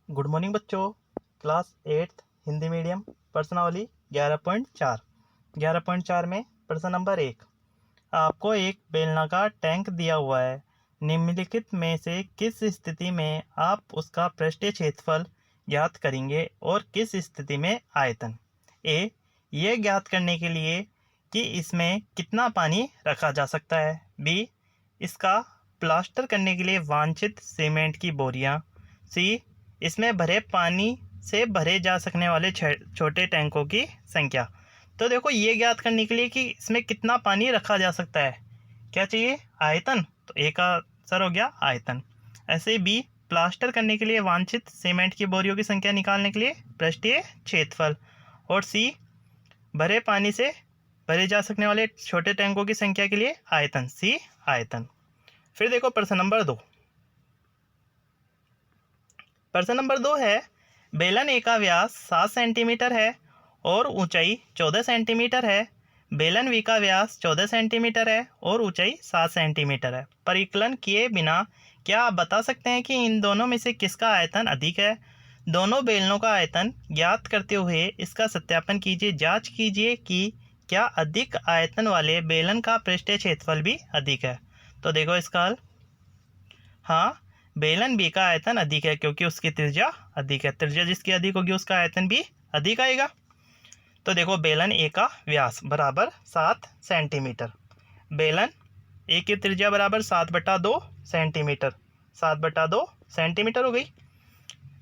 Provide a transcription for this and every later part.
Good morning बच्चों। Class 8 Hindi medium प्रश्नावली 11.4 में प्रश्न नंबर 1। आपको एक बेलनाकार टैंक दिया हुआ है। निम्नलिखित में से किस स्थिति में आप उसका पृष्ठीय क्षेत्रफल ज्ञात करेंगे और किस स्थिति में आयतन। ए, ये ज्ञात करने के लिए कि इसमें कितना पानी रखा जा सकता है। बी, इसका प्लास्टर करने के लिए वांछित सीमेंट की बोरियां। सी, इसमें भरे पानी से भरे जा सकने वाले छोटे टैंकों की संख्या। तो देखो, ये ज्ञात करने के लिए कि इसमें कितना पानी रखा जा सकता है, क्या चाहिए, आयतन। तो ए का आंसर हो गया आयतन। ऐसे बी, प्लास्टर करने के लिए वांछित सीमेंट की बोरियों की संख्या निकालने के लिए पृष्ठीय क्षेत्रफल। और सी, भरे पानी से भरे जा सकने वाले छोटे टैंकों की संख्या के लिए आयतन, सी आयतन। फिर देखो प्रश्न नंबर 2। प्रश्न नंबर 2 है, बेलन ए का व्यास 7 सेंटीमीटर है और ऊंचाई 14 सेंटीमीटर है। बेलन बी का व्यास 14 सेंटीमीटर है और ऊंचाई 7 सेंटीमीटर है। परिकलन किए बिना क्या आप बता सकते हैं कि इन दोनों में से किसका आयतन अधिक है। दोनों बेलनों का आयतन ज्ञात करते हुए इसका सत्यापन कीजिए। जांच कीजिए कि क्या अधिक आयतन वाले बेलन का पृष्ठीय क्षेत्रफल भी अधिक है। तो देखो इसका हल, हाँ, बेलन बी का आयतन अधिक है क्योंकि उसकी त्रिज्या अधिक है। त्रिज्या जिसकी अधिक होगी उसका आयतन भी अधिक आएगा। तो देखो, बेलन ए का व्यास बराबर 7 सेंटीमीटर। बेलन ए की त्रिज्या बराबर 7/2 सेंटीमीटर। 7/2 सेंटीमीटर हो गई।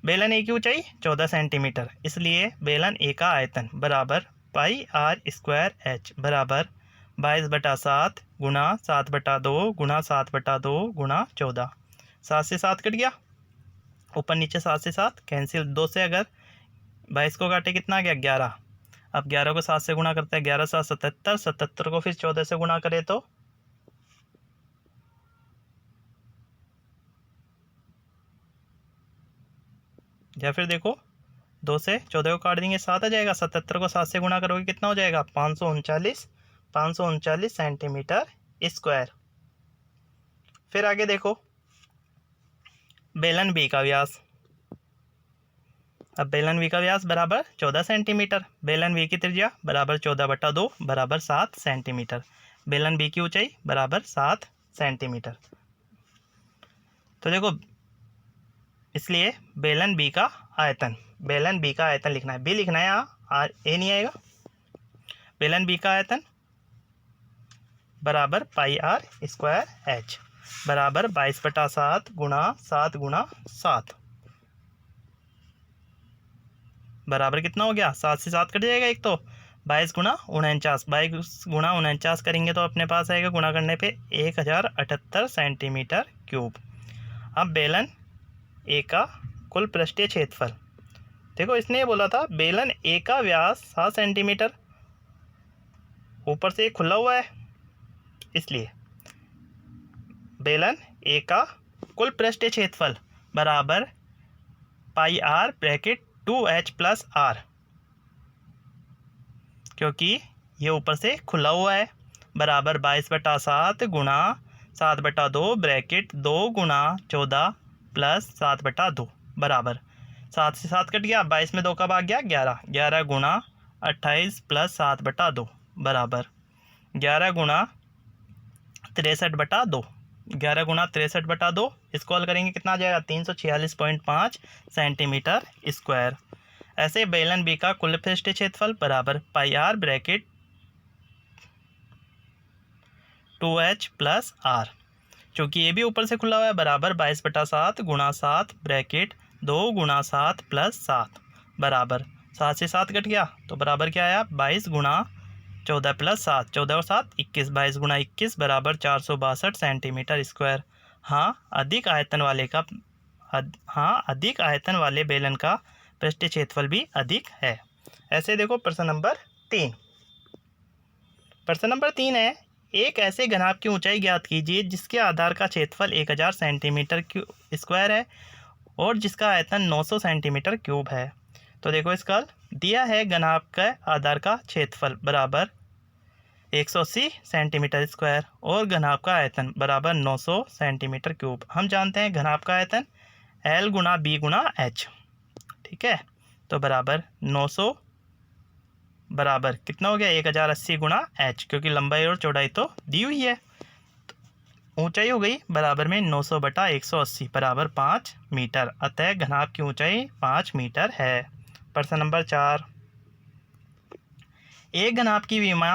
बेलन ए की ऊंचाई 14 सेंटीमीटर। इसलिए बेलन ए का आयतन बराबर πr² बराबर 22/7 गुणा 7/2 गुणा 7/2 गुणा 14। 7 से 7 कट गया, ऊपर नीचे 7 से 7 कैंसिल। 2 से अगर 22 को काटे कितना आ गया, 11। अब 11 को 7 से गुणा करते हैं, 11 7 77, 77 को फिर 14 से गुणा करें तो या फिर देखो 2 से 14 को काट देंगे, 7 आ जाएगा। 77 को 7 से गुणा करोगे कितना हो जाएगा, 539 सेंटीमीटर स्क्वायर। फिर आगे देखो, बेलन बी का व्यास। अब बेलन बी का व्यास बराबर 14 सेंटीमीटर। बेलन बी की त्रिज्या बराबर 14/2 बराबर 7 सेंटीमीटर। बेलन बी की ऊंचाई बराबर 7 सेंटीमीटर। तो देखो, इसलिए बेलन बी का आयतन, बेलन बी का आयतन लिखना है, बी लिखना है, यहाँ ए नहीं आएगा। बेलन बी का आयतन बराबर πr² बराबर 22/7 गुणा 7 गुणा 7 बराबर कितना हो गया, 7 से 7 कट जाएगा एक, तो 22 गुणा 49। 22 गुणा 49 करेंगे तो अपने पास आएगा गुणा करने पे 1078 सेंटीमीटर क्यूब। अब बेलन ए का कुल पृष्ठीय क्षेत्रफल। देखो, इसने ये बोला था बेलन ए का व्यास 7 सेंटीमीटर, ऊपर से खुला हुआ है, इसलिए बेलन ए का कुल पृष्ठीय क्षेत्रफल बराबर πr²2h+r, क्योंकि ये ऊपर से खुला हुआ है, बराबर 22/7 गुणा 7/2 ब्रैकेट 2 गुणा 14 प्लस 7/2 बराबर 7 से 7 कट गया, 22 में 2 का भाग गया 11। 11 गुणा 28 प्लस 7/2 बराबर 11 गुणा 63/2। 11 गुणा 63/2, इसको हल करेंगे कितना आ जाएगा, 346.5 सेंटीमीटर स्क्वायर। ऐसे बेलन बी का कुल पृष्ठीय क्षेत्रफल बराबर πr²2h+r, चूँकि ये भी ऊपर से खुला हुआ है, बराबर 22/7 गुणा 7 ब्रैकेट 2 गुणा 7 प्लस 7 बराबर 7 से 7 कट गया, तो बराबर क्या आया, 22 गुणा 14 प्लस 7, 14 और 7 21, 22 गुणा 21 बराबर 462 सेंटीमीटर स्क्वायर। अधिक आयतन वाले बेलन का पृष्ठीय क्षेत्रफल भी अधिक है। ऐसे देखो प्रश्न नंबर 3। प्रश्न नंबर 3 है, एक ऐसे घनाभ की ऊंचाई ज्ञात कीजिए जिसके आधार का क्षेत्रफल 1000 सेंटीमीटर स्क्वायर है और जिसका आयतन 900 सेंटीमीटर क्यूब है। तो देखो, इसका हल दिया है, घनाभ का आधार का क्षेत्रफल बराबर 180 सेंटीमीटर स्क्वायर और घनाभ का आयतन बराबर 900 सेंटीमीटर क्यूब। हम जानते हैं घनाभ का आयतन L गुणा B गुणा H। ठीक है। तो बराबर 900 बराबर कितना हो गया 1080 गुणा h, क्योंकि लंबाई और चौड़ाई तो दी हुई है। ऊंचाई हो गई बराबर में 900 बटा 180 बराबर 5 मीटर। अतः घनाभ की ऊंचाई 5 मीटर है। प्रश्न नंबर 4, एक घनाभ की विमा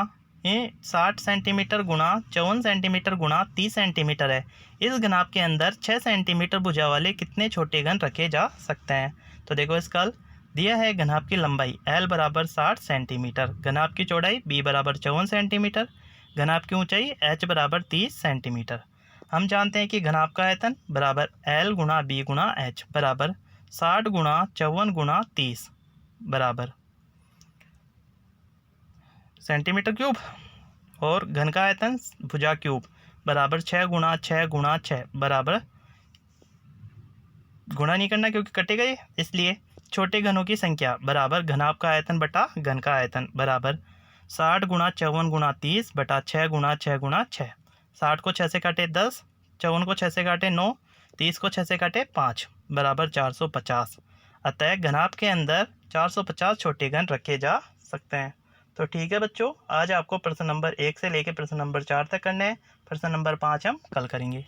60 सेंटीमीटर गुणा 54 सेंटीमीटर गुणा 30 सेंटीमीटर है। इस घनाभ के अंदर 6 सेंटीमीटर भुजा वाले कितने छोटे घन रखे जा सकते हैं। तो देखो इसका दिया है घनाभ की लंबाई L बराबर 60 सेंटीमीटर, घनाभ की चौड़ाई B बराबर 54 सेंटीमीटर, घनाभ की ऊंचाई H बराबर 30 सेंटीमीटर। हम जानते हैं कि घनाभ का आयतन बराबर L गुणा B गुणा H बराबर 60 गुणा 54 गुणा 30 बराबर सेंटीमीटर क्यूब, और घन का आयतन भुजा क्यूब बराबर 6 गुणा 6 गुणा 6 बराबर, गुणा नहीं करना क्योंकि कटेगा ये, इसलिए छोटे घनों की संख्या बराबर घनाभ का आयतन बटा घन का आयतन बराबर 60 गुणा 54 गुणा 30 बटा 6 गुणा 6 गुणा 6। 60 को 6 से काटे 10, 54 को 6 से काटे 9, 30 को 6 से काटे 5 बराबर 450। अतः घनाभ के अंदर 450 छोटे घन रखे जा सकते हैं। तो ठीक है बच्चों, आज आपको प्रश्न नंबर 1 से लेकर प्रश्न नंबर 4 तक करने हैं। प्रश्न नंबर 5 हम कल करेंगे।